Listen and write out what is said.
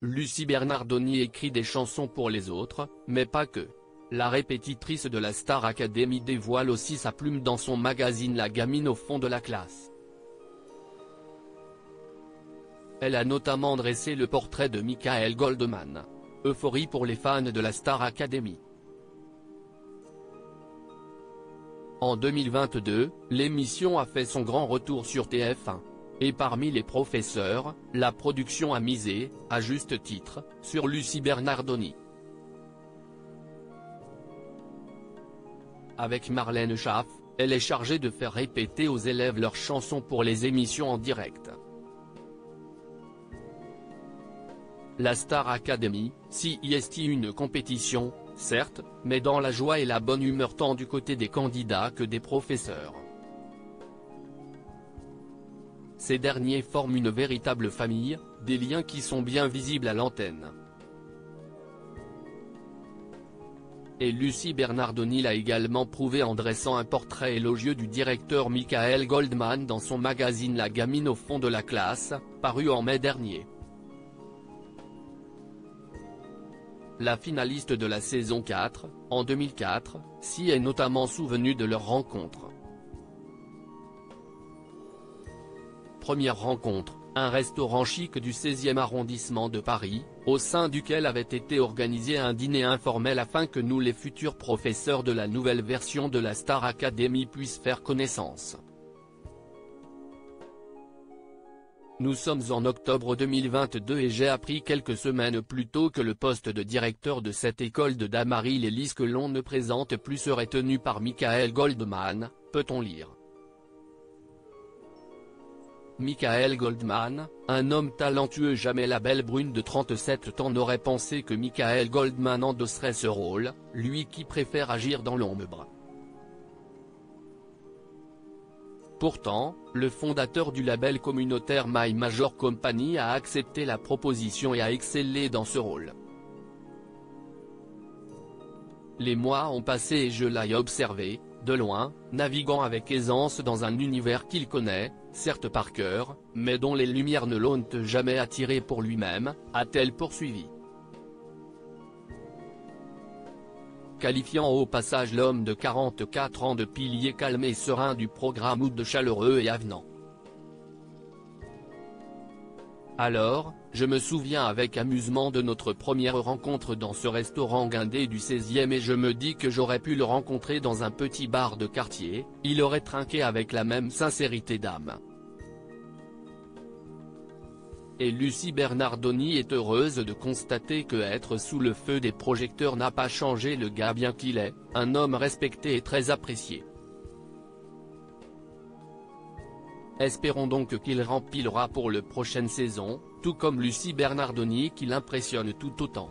Lucie Bernardoni écrit des chansons pour les autres, mais pas que. La répétitrice de la Star Academy dévoile aussi sa plume dans son magazine La Gamine au fond de la classe. Elle a notamment dressé le portrait de Michael Goldman. Euphorie pour les fans de la Star Academy. En 2022, l'émission a fait son grand retour sur TF1. Et parmi les professeurs, la production a misé, à juste titre, sur Lucie Bernardoni. Avec Marlène Schaff, elle est chargée de faire répéter aux élèves leurs chansons pour les émissions en direct. La Star Academy, c'est une compétition, certes, mais dans la joie et la bonne humeur tant du côté des candidats que des professeurs. Ces derniers forment une véritable famille, des liens qui sont bien visibles à l'antenne. Et Lucie Bernardoni l'a également prouvé en dressant un portrait élogieux du directeur Michael Goldman dans son magazine La Gamine au fond de la classe, paru en mai dernier. La finaliste de la saison 4, en 2004, s'y est notamment souvenue de leur rencontre. Première rencontre, un restaurant chic du 16e arrondissement de Paris, au sein duquel avait été organisé un dîner informel afin que nous les futurs professeurs de la nouvelle version de la Star Academy puissent faire connaissance. Nous sommes en octobre 2022 et j'ai appris quelques semaines plus tôt que le poste de directeur de cette école de Damary Lélis que l'on ne présente plus serait tenu par Michael Goldman, peut-on lire. Michael Goldman, un homme talentueux. Jamais la belle brune de 37 ans n'aurait pensé que Michael Goldman endosserait ce rôle, lui qui préfère agir dans l'ombre. Pourtant, le fondateur du label communautaire My Major Company a accepté la proposition et a excellé dans ce rôle. Les mois ont passé et je l'ai observé, de loin, naviguant avec aisance dans un univers qu'il connaît, certes par cœur, mais dont les lumières ne l'ont jamais attiré pour lui-même, a-t-elle poursuivi. Qualifiant au passage l'homme de 44 ans de pilier calme et serein du programme ou de chaleureux et avenant. Alors, je me souviens avec amusement de notre première rencontre dans ce restaurant guindé du 16e et je me dis que j'aurais pu le rencontrer dans un petit bar de quartier, il aurait trinqué avec la même sincérité d'âme. Et Lucie Bernardoni est heureuse de constater que être sous le feu des projecteurs n'a pas changé le gars bien qu'il est, un homme respecté et très apprécié. Espérons donc qu'il remplira pour la prochaine saison, tout comme Lucie Bernardoni qui l'impressionne tout autant.